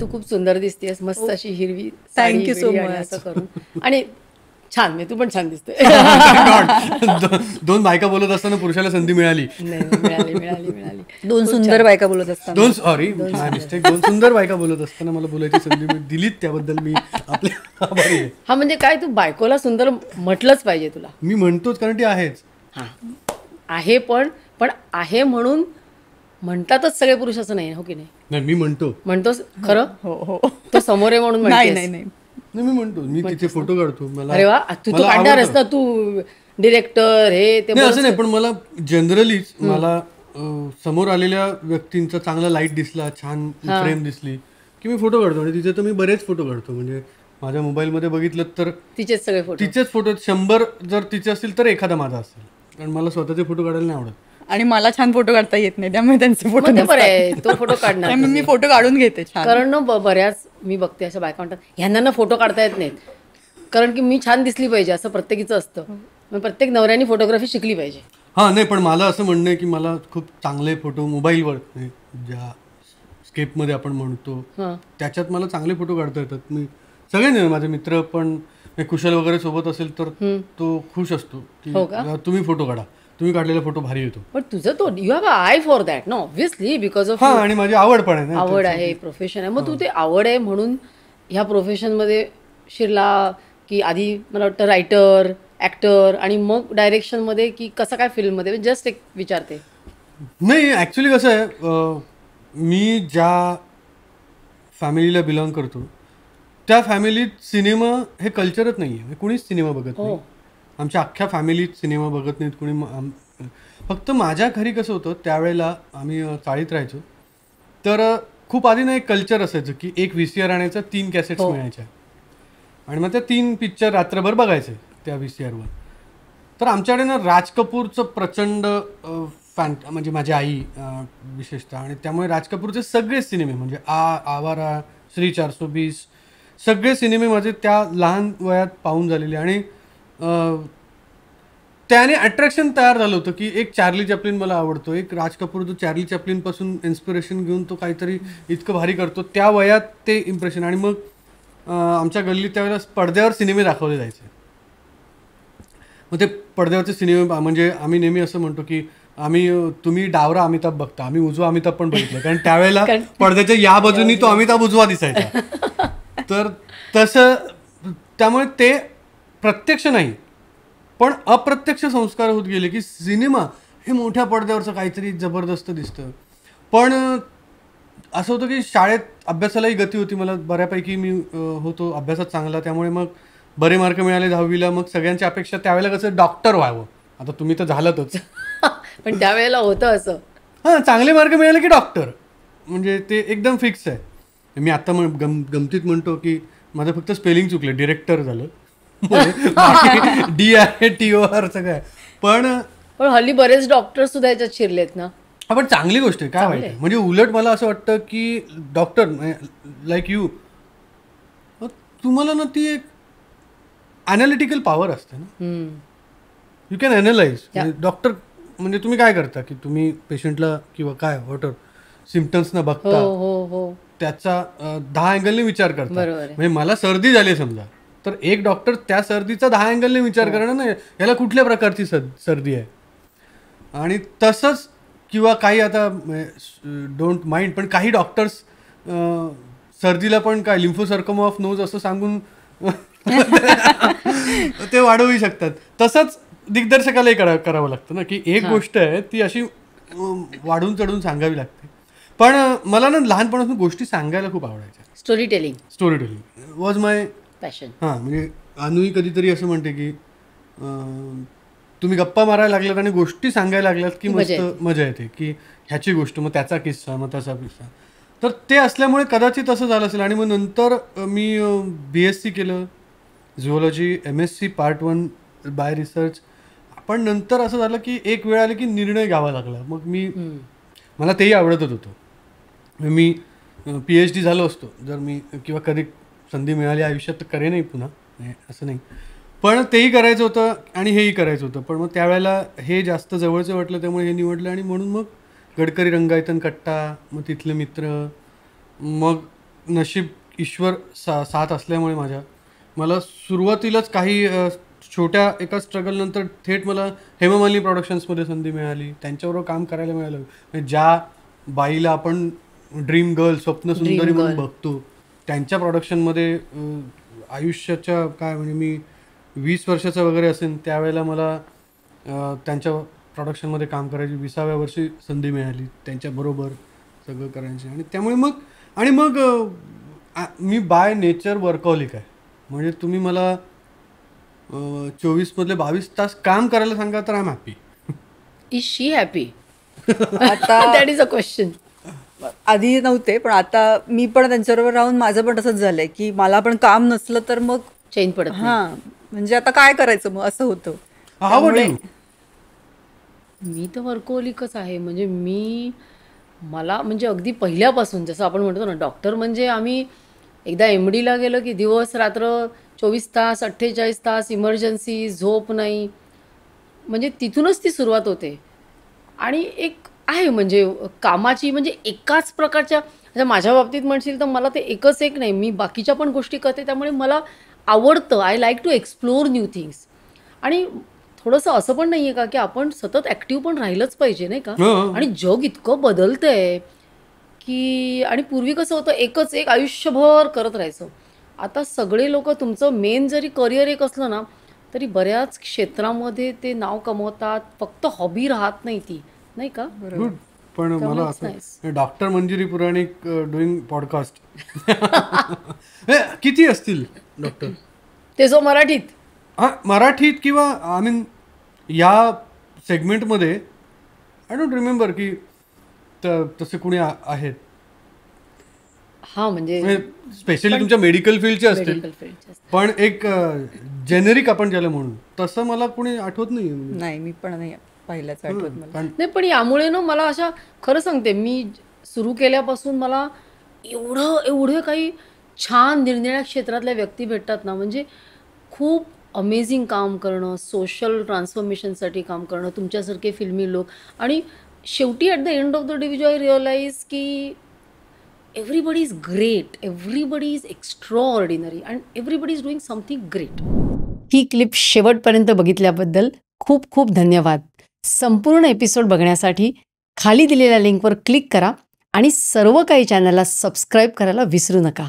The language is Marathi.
तू खूप सुंदर दिसतेस, मस्त अशी हिरवी Thank you so आणि much. असं करून. आणि छान, तू पण छान दिसते. दोन बायका बोलत असताना पुरुषाला संधी मिळाली. नाही, मिळाली मिळाली मिळाली. दोन खूप सुंदर छान. बायका बोलत असतात. दोन मिस्टेक, दोन सुंदर बायका बोलत असताना मला बोलायची संधी दिलीत, त्याबद्दल मी आपल्या आभारी आहे. हा, म्हणजे काय, तू बायकोला सुंदर म्हटलंच पाहिजे तुला. मी म्हणतोच, कारण ती आहेच. हा आहे, पण आहे म्हणून म्हणतातच सगळे पुरुष असं नाही, हो की नाही? नाही, मी म्हणतोस खरं. हो हो. तो समोर आहे म्हणून नाही म्हणतेस. नाही नाही. नाही, मी म्हणतो, मी तिथे फोटो काढतो. अरे वा, तू तो काढणारच ना, तू डिरेक्टर हे ते. नाही, असं नाही, पण मला जनरलीच मला समोर आलेल्या व्यक्तींचा चांगला लाईट दिसला, छान फ्रेम दिसली की मी फोटो काढतो. आणि तिथे तर मी बरेच फोटो काढतो. म्हणजे माझ्या मोबाईलमध्ये बघितलं तर तिचेच सगळे फोटो, तिचेच फोटो 100 जर तिचे असतील तर एखादा माझा असेल. कारण मला स्वतःचे फोटो काढायला नाही आवडत. आणि मला छान फोटो काढता येत नाही, त्यामुळे त्यांचे फोटो मग ते बरं आहे, तो फोटो काढणार. त्यामुळे मी फोटो काढून घेते छान. कारण ना बऱ्याच मी बघते अशा बायका म्हणतात, ह्यांना ना फोटो काढता येत नाहीत, कारण की मी छान दिसली पाहिजे असं प्रत्येकीचं असतं. मग प्रत्येक नवऱ्याने फोटोग्राफी शिकली पाहिजे. हां, नाही, पण मला असं म्हणणं आहे की मला खूप चांगले फोटो मोबाईलवर, ज्या स्केपमध्ये आपण म्हणतो त्याच्यात मला चांगले फोटो काढता येतात. मी सगळे माझे मित्र पण कुशल वगैरे सोबत असेल तर तो खुश असतो की तुम्ही फोटो काढा, तुम्ही काढलेला फोटो भारी येतो. पण तुझं तो you have a eye for that no, obviously, because of हां, आणि माझी आवड पण आहे. आवड आहे, प्रोफेशन आहे. मग तू ते आवड आहे म्हणून ह्या प्रोफेशनमध्ये शिरला की आधी मला वाटतं रायटर, ॲक्टर आणि मग डायरेक्शनमध्ये, की कसं काय फिल्ममध्ये? जस्ट एक विचारते. नाही, ॲक्च्युली कसं आहे, मी ज्या फॅमिलीला बिलॉंग करतो त्या फॅमिलीत सिनेमा हे कल्चरच नाही आहे. कुणीच सिनेमा बघत नाही. आमच्या अख्ख्या फॅमिलीत सिनेमा बघत नाहीत कुणी. फक्त माझ्या घरी कसं होतं, त्यावेळेला आम्ही चाळीत राहायचो, तर खूप आधी ना एक कल्चर असायचं की एक VCR आणायचा, 3 कॅसेट्स मिळायच्या आणि मग त्या 3 पिक्चर रात्रभर बघायचे त्या VCRवर. तर आमच्याकडे ना राज कपूरचं प्रचंड फॅन, म्हणजे माझी आई विशेषतः. आणि त्यामुळे राज कपूरचे सगळे सिनेमे, म्हणजे आवारा, श्री 420, सगळे सिनेमे माझे त्या लहान वयात पाहून झालेले. आणि त्याने अट्रॅक्शन तयार झालं होतं की एक चार्ली चॅप्लिन मला आवडतो, एक राज कपूर जो चार्ली चॅप्लिनपासून इन्स्पिरेशन घेऊन तो काहीतरी इतकं भारी करतो, त्या वयात ते इम्प्रेशन. आणि मग आमच्या गल्लीत त्यावेळेला पडद्यावर सिनेमे दाखवले जायचे. मग ते पडद्यावरचे सिनेमे, म्हणजे आम्ही नेहमी असं म्हणतो की तुम्ही डावरा अमिताभ बघता, आम्ही उजवा अमिताभ पण बघितलं, कारण त्यावेळेला पडद्याच्या या बाजूनी तो अमिताभ उजवा दिसायचा. तर तसं, त्यामुळे ते प्रत्यक्ष नाही पण अप्रत्यक्ष संस्कार होत गेले की सिनेमा हे मोठ्या पडद्यावरचं काहीतरी जबरदस्त दिसतं. पण असं होतं की शाळेत अभ्यासालाही गती होती, मला बऱ्यापैकी मी होतो अभ्यासात चांगला, त्यामुळे मग बरे मार्क मिळाले 10वीला. मग सगळ्यांची अपेक्षा त्यावेळेला कसं डॉक्टर व्हावं, आता तुम्ही तर झालातच. पण त्यावेळेला होतं असं, हां, चांगले मार्क मिळाले की डॉक्टर, म्हणजे ते एकदम फिक्स आहे. मी आता गमतीत म्हणतो की माझं फक्त स्पेलिंग चुकलं, डिरेक्टर झालं, DIRTOR सगळं. पण हल्ली बरेच डॉक्टर सुद्धा याच्यात शिरलेत ना. पण चांगली गोष्ट आहे, काय वाईट आहे. म्हणजे उलट मला असं वाटतं की डॉक्टर लाईक यू, तुम्हाला ना ती एक ॲनालिटिकल पॉवर असते ना, यू कॅन ॲनालाइज. डॉक्टर म्हणजे तुम्ही काय करता की तुम्ही पेशंटला किंवा काय वॉटर सिम्पटम्स न बघता त्याचा 10 अँगलने विचार करता. म्हणजे मला सर्दी झाली समजा, तर एक डॉक्टर त्या सर्दीचा 10 अँगलने विचार करणार ना, याला कुठल्या प्रकारची सर्दी आहे. आणि तसंच किंवा काही, आता डोंट माइंड, पण काही डॉक्टर्स सर्दीला पण काय लिम्फोसर्कोमा ऑफ नोज असं सांगून ते वाढवू शकतात. तसंच दिग्दर्शकालाही करावं लागतं ना, की एक गोष्ट आहे ती अशी वाढून चढून सांगावी लागते. पण मला ना लहानपणापासून गोष्टी सांगायला खूप आवडायच्या. Story telling was my passion. हां, म्हणजे अनुही कधीतरी असं म्हणते की तुम्ही गप्पा मारायला लागलात आणि गोष्टी सांगायला लागलात की मस्त मजा येते, की ह्याची गोष्ट, मग त्याचा किस्सा, मग त्याचा किस्सा. तर ते असल्यामुळे कदाचित असं झालं असेल. आणि मग नंतर मी BSc केलं, zoology, MSc part 1 bye research. पण नंतर असं झालं की एक वेळ आली की निर्णय घ्यावा लागला. मग मला तेही आवडतच होतं. मी PhD झालो असतो जर मी, किंवा कधी संधी मिळाली आयुष्यात तर करेनही पुन्हा, असं नाही. पण तेही करायचं होतं आणि हेही करायचं होतं. पण मग त्यावेळेला हे जास्त जवळचं वाटलं, त्यामुळे हे निवडलं. आणि म्हणून मग गडकरी रंगायतन कट्टा, मग तिथले मित्र, मग नशीब ईश्वर साथ असल्यामुळे मला सुरुवातीलाच काही छोट्या एका स्ट्रगल नंतर थेट मला हेमा मालिनी प्रोडक्शन्समध्ये संधी मिळाली, त्यांच्याबरोबर काम करायला मिळालं. म्हणजे ज्या बाईला आपण ड्रीम गर्ल, स्वप्न सुंदरी म्हणून बघतो, त्यांच्या प्रोडक्शनमध्ये आयुष्याच्या काय म्हणजे मी 20 वर्षाचा वगैरे असेल त्यावेळेला मला त्यांच्या प्रोडक्शनमध्ये काम करायची 20व्या वर्षी संधी मिळाली, त्यांच्याबरोबर सगळं करायची. आणि त्यामुळे मग मी बाय नेचर वर्कहॉलिक आहे. म्हणजे तुम्ही मला 24 मधले 22 तास काम करायला सांगा तर I am happy. Is she happy? आता दॅट इज अ क्वेश्चन. आधी नव्हते, पण आता मी पण त्यांच्याबरोबर राहून माझं पण तसंच झालंय की मला पण काम नसलं तर मग चैन पडत नाही. हा म्हणजे आता काय करायचं मग असं होतं. How about you? मी तर वर्कोलिकच आहे. म्हणजे मला म्हणजे अगदी पहिल्यापासून जसं आपण म्हणतो ना, डॉक्टर म्हणजे आम्ही एकदा MDला गेलो की दिवस रात्र 24 तास 48 तास इमर्जन्सी, झोप नाही. म्हणजे तिथूनच ती सुरुवात होते. आणि एक आहे म्हणजे कामाची म्हणजे एकाच प्रकारच्या, आता माझ्या बाबतीत म्हणशील तर मला ते एकच एक नाही, मी बाकीच्या पण गोष्टी करते. त्यामुळे मला आवडतं, I like to explore new things. आणि थोडंसं असं पण नाही आहे का की आपण सतत ॲक्टिव्ह पण राहिलंच पाहिजे नाही का. आणि जग इतकं बदलतंय की, आणि पूर्वी कसं होतं एकच एक आयुष्यभर करत राहायचं. आता सगळे लोक तुमचं मेन जरी करिअर एक असलं ना तरी बऱ्याच क्षेत्रामध्ये ते नाव कमवतात. फक्त हॉबी राहत नाही ती, नाही का. गुड. पण मला असं डॉक्टर मंजिरी पुराणिक डुईंग पॉडकास्ट किती असतील डॉक्टर? ते जो मराठीत मराठीत किंवा आय मीन या सेगमेंटमध्ये आय डोंट रिमेंबर की तसे कुणी आहेत. हा म्हणजे स्पेशली तुमच्या मेडिकल फील्डचे असतील, मेडिकल फील्डचे असतात. पण एक जेनेरिक आपण ज्याला म्हणून तसं मला कुणी आठवत नाही. नाही, मी पण नाही पहिल्याच आठवत मला. नाही, पण यामुळे ना मला अशा, खरं सांगते, मी सुरू केल्यापासून मला एवढे काही छान निरनिराळ्या क्षेत्रातल्या व्यक्ती भेटतात ना. म्हणजे खूप अमेझिंग काम करणं, सोशल ट्रान्सफॉर्मेशनसाठी काम करणं, तुमच्यासारखे फिल्मी लोक. आणि शेवटी at the end of the day I realise की everybody is great, everybody is extraordinary and everybody is doing something great. ही क्लिप शेवटपर्यंत बघितल्याबद्दल खूप खूप धन्यवाद. संपूर्ण एपिसोड बघण्यासाठी खाली दिलेल्या लिंकवर क्लिक करा आणि सर्व काही चॅनलला सबस्क्राईब करायला विसरू नका.